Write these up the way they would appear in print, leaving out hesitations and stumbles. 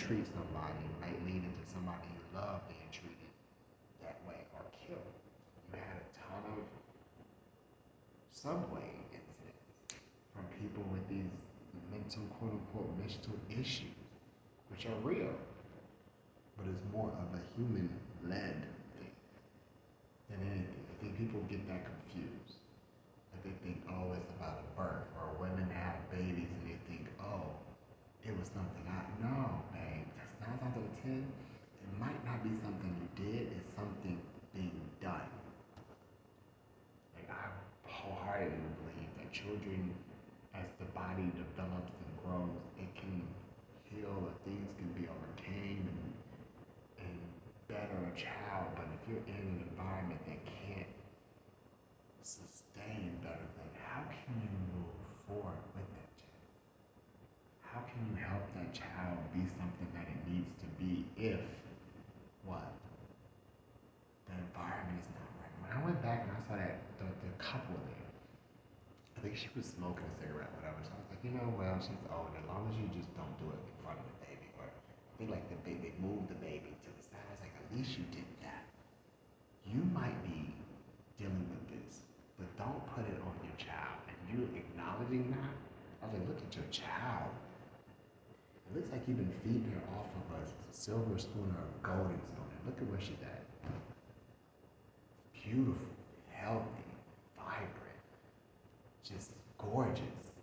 treat somebody might lead into somebody you love being treated that way or killed. You had a ton of subway incidents from people with these mental, quote unquote, mental issues, which are real, but it's more of a human led thing than anything. I think people get that confused. Like they think, oh, it's about a birth, or women have babies and they think, oh, it was something no, babe, that's 9 times out of 10, it might not be something you did, it's something being done. Like I wholeheartedly believe that children, as the body develops and grows, it can heal, or things can be overcame and better a child. But if you're in an environment that can't sustain better, then how can you move forward with that child? How can you help that child be something that it needs to be if what? The environment is not right. When I went back and I saw that the couple there, I think she was smoking a cigarette, whatever. So I was like, well, she's old. As long as you just don't do it in front of the baby, or I think like the baby moved the baby to the side. I was like, at least you did that. You might be dealing with this, but don't put it on your child. And you acknowledging that, I was like, look at your child. It looks like you've been feeding her off of a silver spoon or a golden spoon. And look at where she's at. Beautiful, healthy, vibrant, just gorgeous.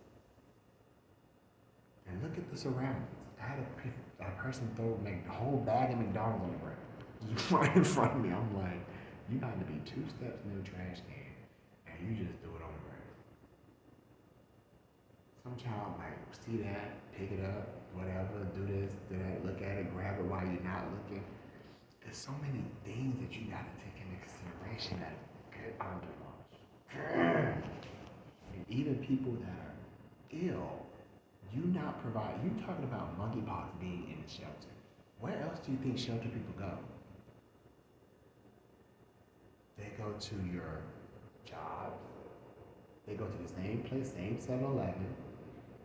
And look at the surroundings. I had a person throw the whole bag of McDonald's on the ground. Just right in front of me. I'm like, you got to be 2 steps near the trash can, and you just do it on the ground. Some child might see that, pick it up, whatever, do this, do that, look at it, grab it while you're not looking. There's so many things that you got to take into consideration that get underlooked. And even people that are ill, you talking about monkeypox being in a shelter. Where else do you think shelter people go? They go to your jobs. They go to the same place, same 7-Eleven.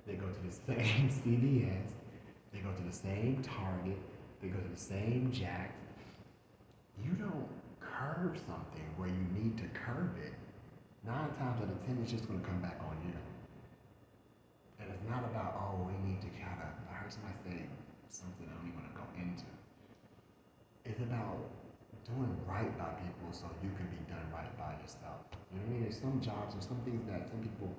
They go to the same CVS. They go to the same Target. They go to the same Jack. You don't curb something where you need to curb it. 9 times out of 10, it's just going to come back on you. And it's not about, oh, we need to kind of, I heard somebody say something I don't even want to go into. It's about doing right by people so you can be done right by yourself. You know what I mean? There's some jobs or some things that some people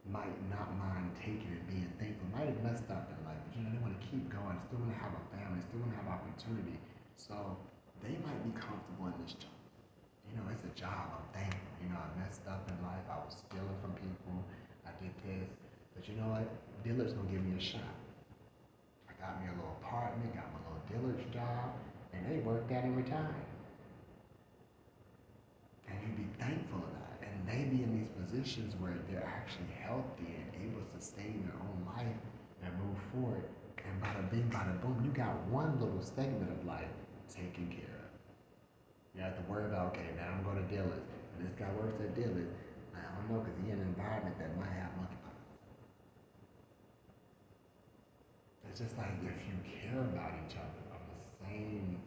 might not mind taking and being thankful, might have messed up in life, but they want to keep going, still want to have a family, still want to have opportunity. So they might be comfortable in this job. It's a job, I'm thankful. I messed up in life, I was stealing from people, I did this. But you know what? Dillard's gonna give me a shot. I got me a little apartment, got my little Dillard's job, and they worked that in retirement. And you be thankful of that. And they be in these positions where they're actually healthy and able to sustain their own life and move forward. And bada bing, bada boom, you got one little segment of life taken care of. You have to worry about, okay, now I'm going to Dillard's. And this guy works at Dillard's. I don't know, because he's in an environment that might have monkeypox. It's just like if you care about each other on the same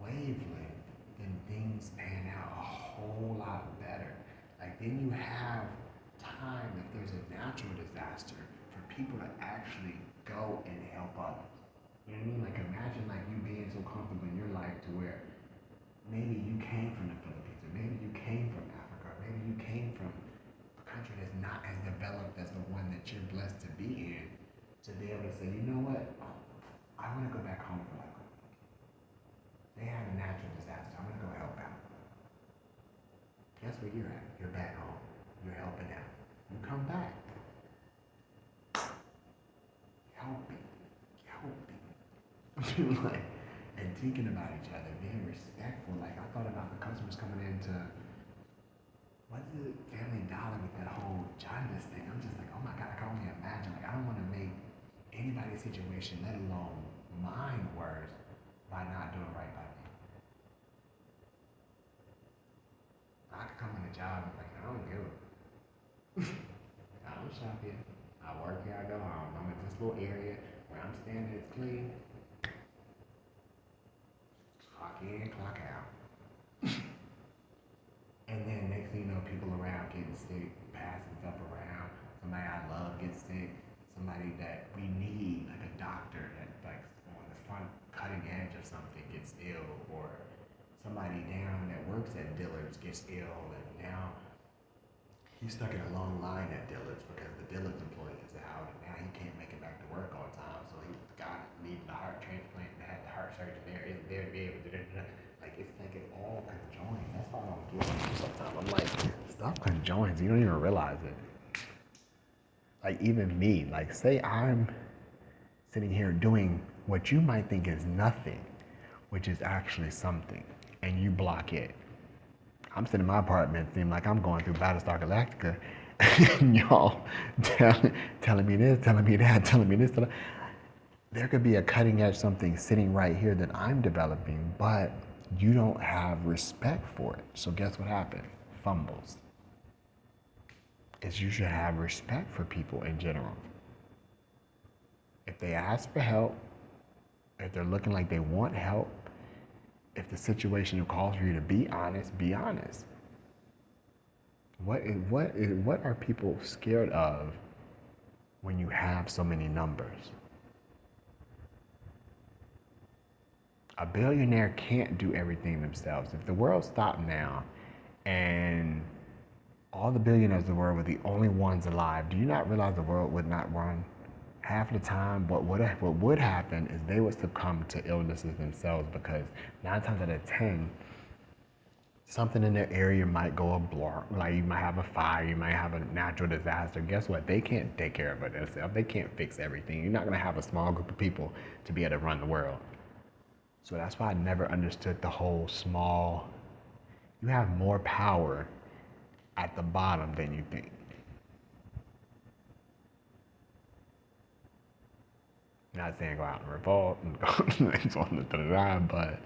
wavelength, then things pan out a whole lot better. Like then you have time, if there's a natural disaster, for people to actually go and help others. You know what I mean? Like imagine like you being so comfortable in your life to where maybe you came from the Philippines, or maybe you came from Africa, or maybe you came from a country that's not as developed as the one that you're blessed to be in, to be able to say, you know what, I want to go back home for like a week. They had a natural disaster, I'm going to go help out. Guess where you're at? You're back home. You're helping out. You come back. Helping. Like, and thinking about each other, being respectful. Like I thought about the customers coming into what is it, Family Dollar with that whole jaundice thing. I'm just like, oh my God, I can only imagine. Like I don't want to make anybody's situation, let alone mine, worse by not doing right by me. I could come in the job and like, I don't give a I don't shop here. I work here, I go home. I'm in this little area where where I'm standing is clean, clock in, clock out. And then next thing you know, people around getting sick, passing stuff around. Somebody I love gets sick. Somebody that we need, like a doctor that like on the front cutting edge of something gets ill, or somebody down that works at Dillard's gets ill, and now he's stuck in a long line at Dillard's because the Dillard's employee is out, and now he can't make it back to work on time. So he got needing the heart transplant and had the heart surgeon there, isn't there to be able to do it. Like it's all conjoined. That's why I don't get it sometimes. I'm like, stuff conjoins. You don't even realize it. Like even me, like say I'm sitting here doing what you might think is nothing, which is actually something, and you block it. I'm sitting in my apartment, seem like I'm going through Battlestar Galactica, and y'all telling me this, telling me that, telling me this. There could be a cutting edge something sitting right here that I'm developing, but you don't have respect for it. So guess what happened? Fumbles. Is you should have respect for people in general. If they ask for help, if they're looking like they want help, if the situation calls for you to be honest, be honest. What are people scared of when you have so many numbers? A billionaire can't do everything themselves. If the world stopped now and all the billionaires of the world were the only ones alive, do you not realize the world would not run? Half the time, what would happen is they would succumb to illnesses themselves, because 9 times out of 10, something in their area might go abroad. Like you might have a fire, you might have a natural disaster. Guess what? They can't take care of it themselves. They can't fix everything. You're not going to have a small group of people to be able to run the world. So that's why I never understood the whole small. You have more power at the bottom than you think. Not saying go out and revolt and but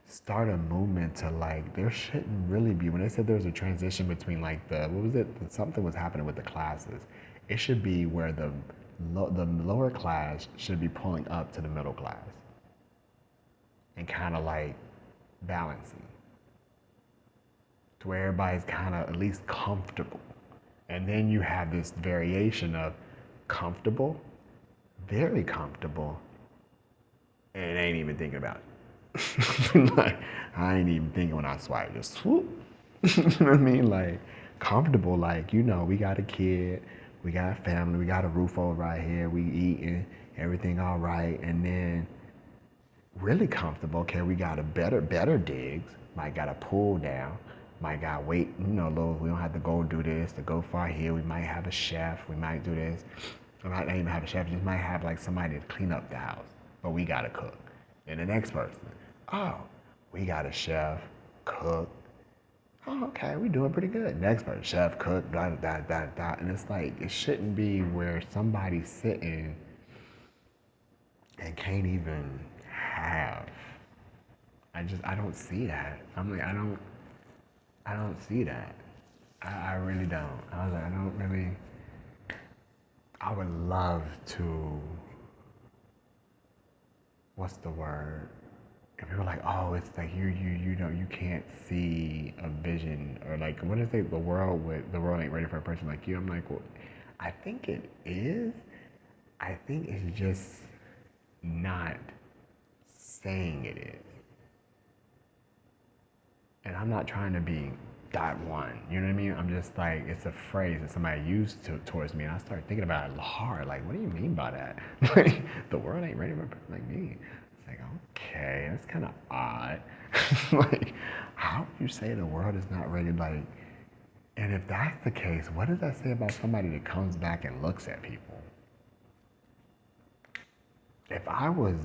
start a movement to like, there shouldn't really be, when they said there was a transition between like something was happening with the classes. It should be where the lower class should be pulling up to the middle class and kind of like balancing to where everybody's kind of at least comfortable. And then you have this variation of comfortable, very comfortable, and I ain't even thinking about it. Like, I ain't even thinking when I swipe, just swoop. You know what I mean? Like, comfortable, like, you know, we got a kid, we got a family, we got a roof over right here, we eating, everything all right, and then really comfortable, okay, we got a better digs, might got a pool down, might got wait, you know, we don't have to go do this, to go far here, we might have a chef, we might do this. We might not even have a chef, just might have like somebody to clean up the house, but we gotta cook. Then the next person, oh, we got a chef, cook. Oh, okay, we doing pretty good. Next person, chef, cook, blah, blah, blah, blah. And it's like, it shouldn't be where somebody's sitting and can't even have. I don't see that. I'm like, I don't see that. I really don't. I was like, I would love to, what's the word? And people are like, oh, it's like you know, you can't see a vision, or like, what is it, the world ain't ready for a person like you. I'm like, well, I think it is. I think it's just not saying it is. And I'm not trying to be .1, you know what I mean? I'm just like, it's a phrase that somebody used towards me, and I started thinking about it hard. Like, what do you mean by that? Like, the world ain't ready for a person like me. It's like, okay, that's kind of odd. Like, how do you say the world is not ready? Like, and if that's the case, what does that say about somebody that comes back and looks at people? If I was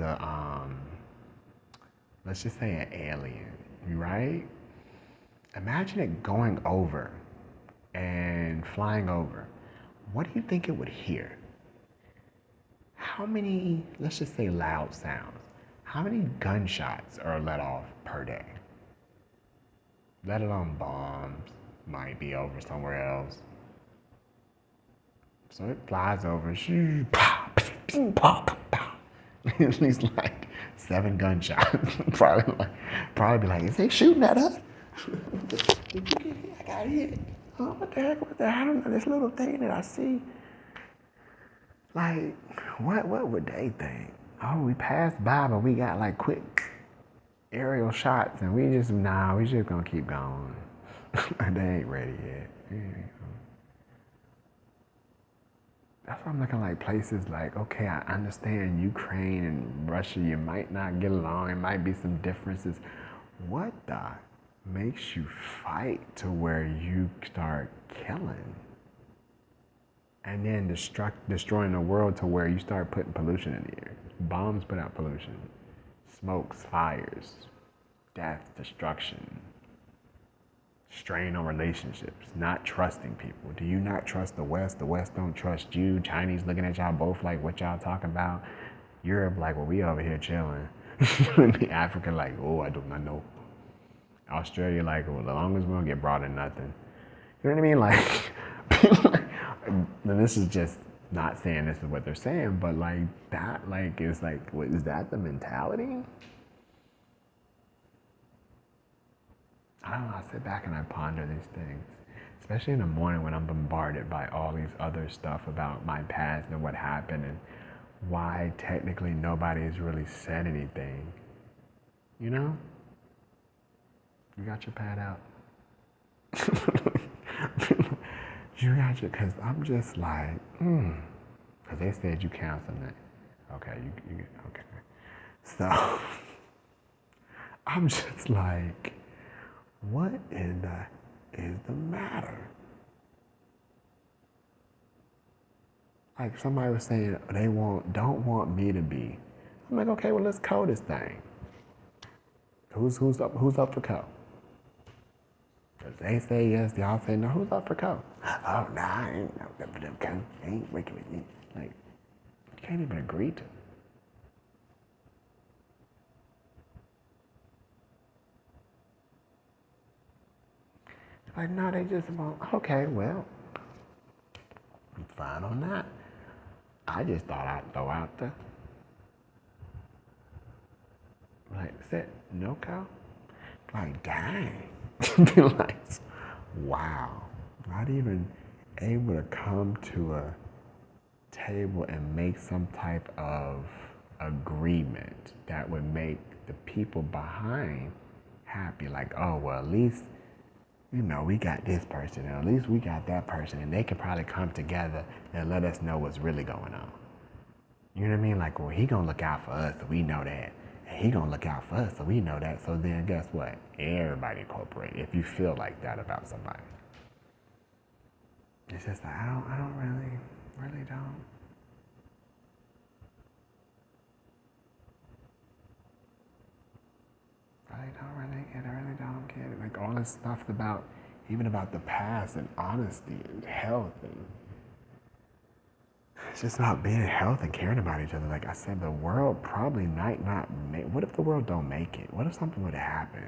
let's just say an alien, right? Imagine it going over and flying over. What do you think it would hear? How many, let's just say loud sounds, how many gunshots are let off per day? Let alone bombs, might be over somewhere else. So it flies over, pop, pop, At least like 7 gunshots. Probably be like, is they shooting at us? Did you get hit? I got hit. Oh, what the heck was that? I don't know. This little thing that I see. Like, what would they think? Oh, we passed by, but we got like quick aerial shots, and we just gonna keep going. They ain't ready yet. That's why I'm looking like places like, okay, I understand Ukraine and Russia, you might not get along, it might be some differences. What the makes you fight to where you start killing? And then destroying the world to where you start putting pollution in the air. Bombs put out pollution. Smokes, fires, death, destruction. Strain on relationships, not trusting people. Do you not trust the West? The West don't trust you. Chinese looking at y'all both like, what y'all talking about? Europe like, well, we over here chilling. Africa like, oh, I do not know. Australia like, well, the longest we don't get brought in nothing. You know what I mean? Like, and this is just not saying this is what they're saying, but like that, like, is like, what, is that the mentality? I don't know, I sit back and I ponder these things, especially in the morning when I'm bombarded by all these other stuff about my past and what happened and why technically nobody has really said anything. You know? You got your pad out. You got your, because I'm just like, because they said you cancel it. Okay, okay. So, I'm just like, what in the is the matter? Like somebody was saying they don't want me to be. I'm like, okay, well let's code this thing. Who's up for code? They say yes, y'all say no. Who's up for code? Oh nah, I ain't no good for them code. I ain't working with me. Like, you can't even agree to. Like, no, they just won't. Okay, well, I'm fine on that. I just thought I'd throw out the, like, sit, no cow. Like, dang. Like, wow. Not even able to come to a table and make some type of agreement that would make the people behind happy. Like, oh, well, at least, you know, we got this person, and at least we got that person, and they could probably come together and let us know what's really going on. You know what I mean? Like, well, he gonna look out for us, so we know that. And he gonna look out for us, so we know that. So then guess what? Everybody cooperate if you feel like that about somebody. It's just like, I don't really don't. I really don't get it. Like all this stuff about, even about the past and honesty and health and it's just about being in health and caring about each other. Like I said, the world probably might not make, what if the world don't make it? What if something would happen?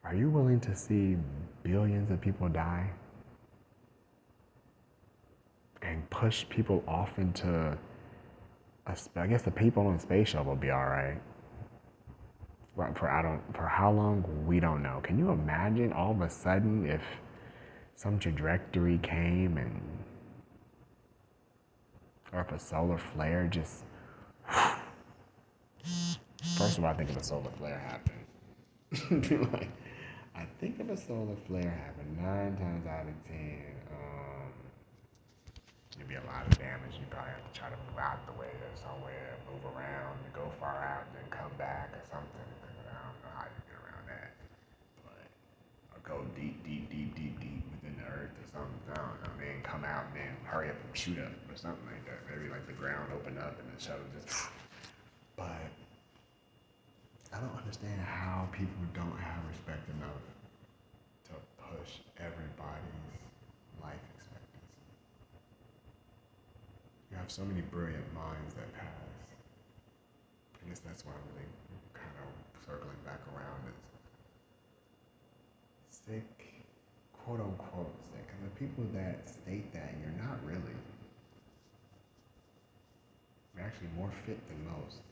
Are you willing to see billions of people die? And push people off into, I guess the people on the space shuttle will be all right. For how long, we don't know. Can you imagine all of a sudden if some trajectory came and, or if a solar flare just, first of all, I think if a solar flare happened, like, I think if a solar flare happened, 9 times out of 10, it'd be a lot of damage. You probably have to try to move out the way or somewhere, move around, go far out, then come back or something. I don't know how you get around that. But, or go deep within the earth or something. I don't know. Then come out and then hurry up and shoot up or something like that. Maybe like the ground open up and the shuttle just. But I don't understand how people don't have respect enough to push everybody's life expectancy. You have so many brilliant minds that pass. I guess that's why I'm really kind of circling back around is sick, quote unquote sick. And the people that state that, you're not really. You're actually more fit than most.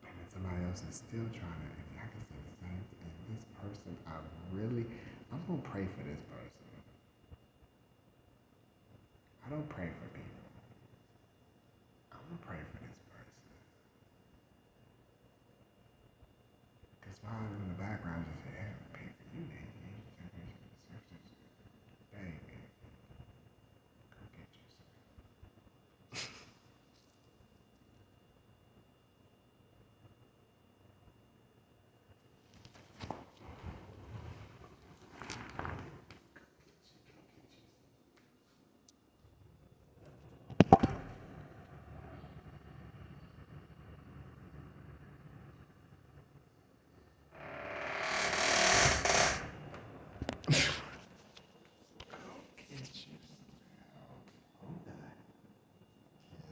And then somebody else is still trying to, and I can say the same thing. This person, I'm gonna pray for this person. I don't pray for people. I'm gonna pray for this person. Because while I'm in the background, just say, hey, I pray for you, man. Baby, go get yourself. Get yourself. Hold that. Yes.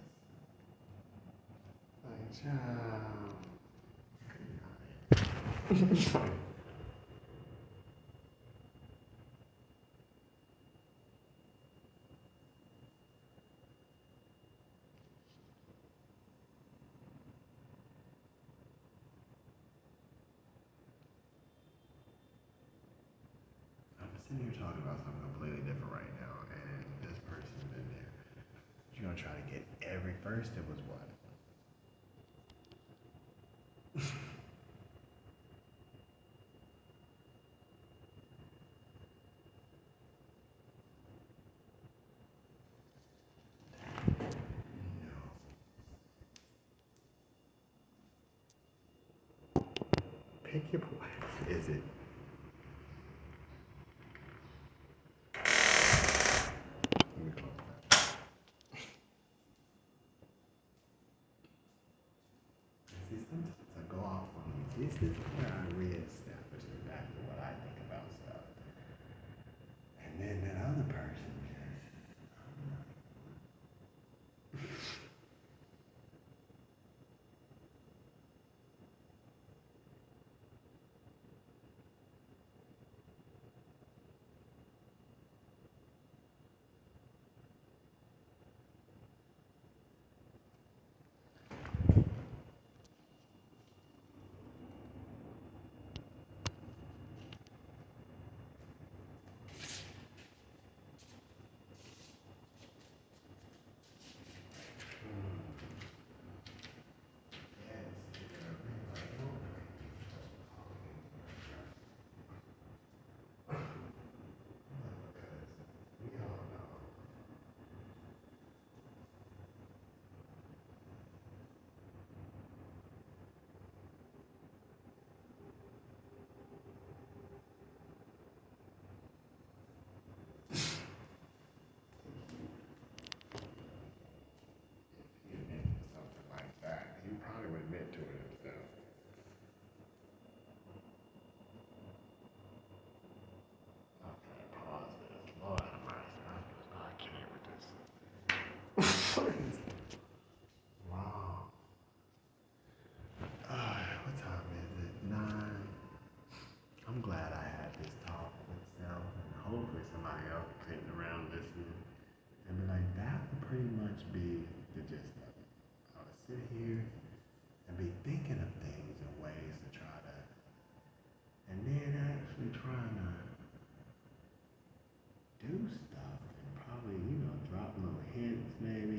Like, child. Good night. I'm sitting here talking about something completely different right now, and this person's in there. You're gonna try to get every first. It was what? No. Pick your point. Is it? Let me close that. See, sometimes I go off on these. This is where I reestablish exactly what I think about stuff. And then that other person just, we all know. If he admitted to something like that, he probably would admit to it himself. Okay, pause this. Lord have mercy. I can't with this. Wow. What time is it? 9. I'm glad I had this talk with self, and hopefully somebody else sitting around listening and be like, that would pretty much be the gist of it. I would sit here and be thinking of things and ways to try to, and then actually trying to do stuff and probably, drop little hints maybe